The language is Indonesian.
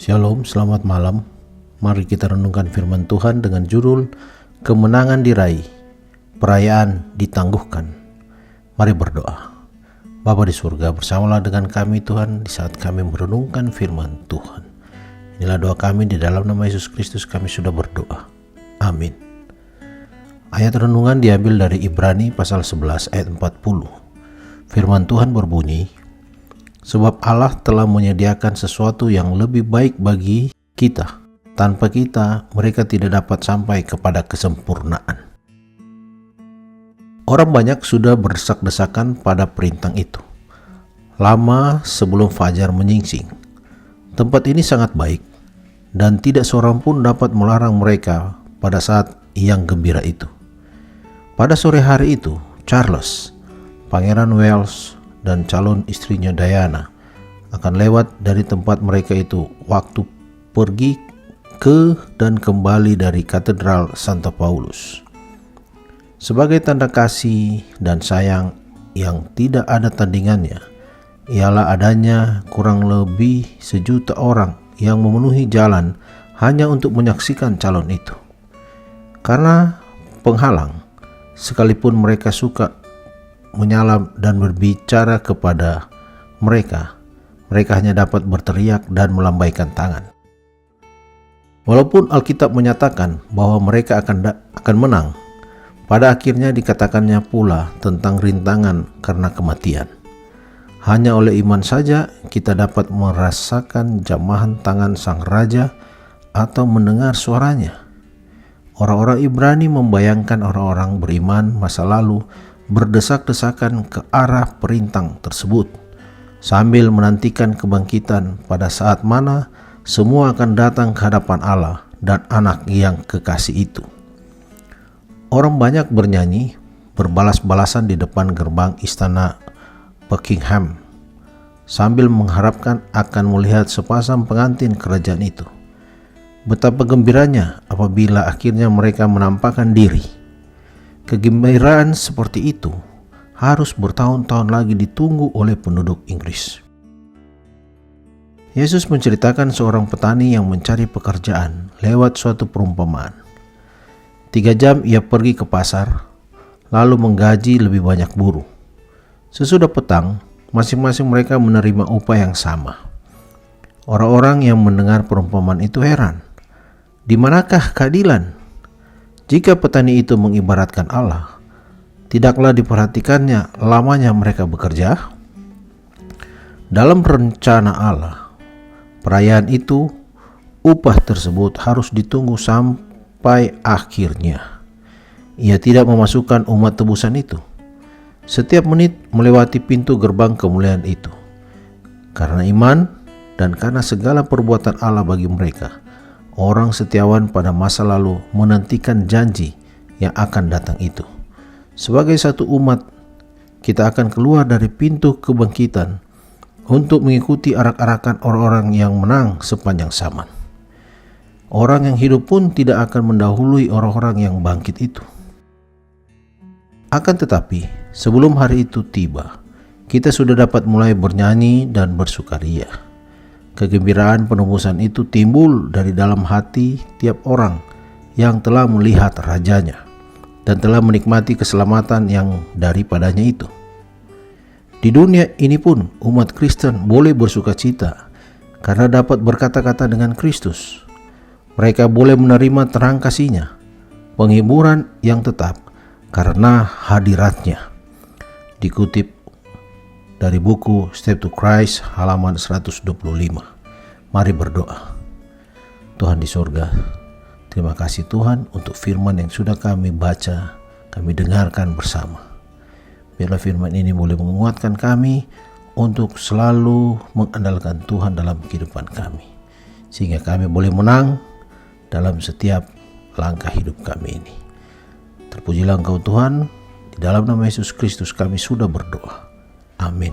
Shalom, selamat malam. Mari kita renungkan firman Tuhan dengan judul Kemenangan Diraih, Perayaan Ditangguhkan. Mari berdoa. Bapa di surga, bersamalah dengan kami Tuhan di saat kami merenungkan firman Tuhan. Inilah doa kami, di dalam nama Yesus Kristus kami sudah berdoa. Amin. Ayat renungan diambil dari Ibrani pasal 11 ayat 40. Firman Tuhan berbunyi, sebab Allah telah menyediakan sesuatu yang lebih baik bagi kita. Tanpa kita, mereka tidak dapat sampai kepada kesempurnaan. Orang banyak sudah berdesak-desakan pada perintah itu, lama sebelum fajar menyingsing. Tempat ini sangat baik, dan tidak seorang pun dapat melarang mereka pada saat yang gembira itu. Pada sore hari itu, Charles, Pangeran Wales, dan calon istrinya Diana akan lewat dari tempat mereka itu waktu pergi ke dan kembali dari Katedral Santa Paulus. Sebagai tanda kasih dan sayang yang tidak ada tandingannya, ialah adanya kurang lebih 1 juta orang yang memenuhi jalan hanya untuk menyaksikan calon itu. Karena penghalang, sekalipun mereka suka menyalam dan berbicara kepada mereka hanya dapat berteriak dan melambaikan tangan. Walaupun Alkitab menyatakan bahwa mereka akan menang, pada akhirnya dikatakannya pula tentang rintangan karena kematian. Hanya oleh iman saja kita dapat merasakan jamahan tangan sang raja atau mendengar suaranya. Orang-orang Ibrani membayangkan orang-orang beriman masa lalu berdesak-desakan ke arah perintah tersebut, sambil menantikan kebangkitan pada saat mana semua akan datang ke hadapan Allah dan anak yang kekasih itu. Orang banyak bernyanyi, berbalas-balasan di depan gerbang istana Buckingham, sambil mengharapkan akan melihat sepasang pengantin kerajaan itu. Betapa gembiranya apabila akhirnya mereka menampakkan diri. Kegembiraan seperti itu harus bertahun-tahun lagi ditunggu oleh penduduk Inggris. Yesus menceritakan seorang petani yang mencari pekerjaan lewat suatu perumpamaan. 3 jam ia pergi ke pasar, lalu menggaji lebih banyak buruh. Sesudah petang, masing-masing mereka menerima upah yang sama. Orang-orang yang mendengar perumpamaan itu heran. Di manakah keadilan? Jika petani itu mengibaratkan Allah, tidaklah diperhatikannya lamanya mereka bekerja? Dalam rencana Allah, perayaan itu, upah tersebut harus ditunggu sampai akhirnya. Ia tidak memasukkan umat tebusan itu. Setiap menit melewati pintu gerbang kemuliaan itu. Karena iman dan karena segala perbuatan Allah bagi mereka, orang setiawan pada masa lalu menantikan janji yang akan datang itu. Sebagai satu umat, kita akan keluar dari pintu kebangkitan untuk mengikuti arak-arakan orang-orang yang menang sepanjang zaman. Orang yang hidup pun tidak akan mendahului orang-orang yang bangkit itu. Akan tetapi, sebelum hari itu tiba, kita sudah dapat mulai bernyanyi dan bersukaria. Kegembiraan penebusan itu timbul dari dalam hati tiap orang yang telah melihat rajanya dan telah menikmati keselamatan yang daripadanya itu. Di dunia ini pun umat Kristen boleh bersukacita karena dapat berkata-kata dengan Kristus. Mereka boleh menerima terang kasih-Nya, penghiburan yang tetap karena hadiratnya. Dikutip dari buku Step to Christ halaman 125. Mari berdoa. Tuhan di surga, terima kasih Tuhan untuk firman yang sudah kami baca, kami dengarkan bersama. Biarlah firman ini boleh menguatkan kami untuk selalu mengandalkan Tuhan dalam kehidupan kami, sehingga kami boleh menang dalam setiap langkah hidup kami ini. Terpujilah Engkau Tuhan, di dalam nama Yesus Kristus kami sudah berdoa. Amin.